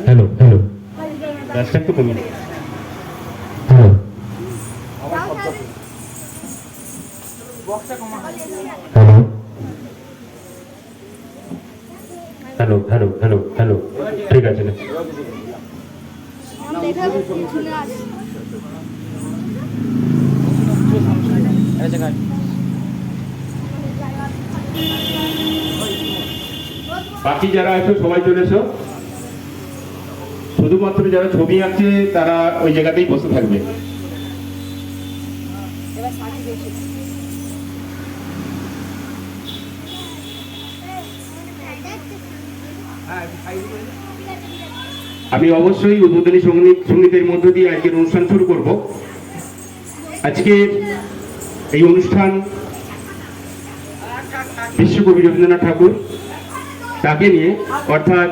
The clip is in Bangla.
হ্যালো হ্যালো রাস্তা একটু কমিয়ে hello hello hello hello hello ঠিক আছে না বাকি যারা আছো সবাই চলে এসো, শুধুমাত্র যারা ছবি আঁকছে তারা ওই জায়গাতেই বসে থাকবে। আমি অবশ্যই উদ্বোধনী সঙ্গীতের মধ্য দিয়ে আজকের অনুষ্ঠান শুরু করব। আজকের এই অনুষ্ঠান বিশ্বকবি রবীন্দ্রনাথ ঠাকুর তাকে নিয়ে, অর্থাৎ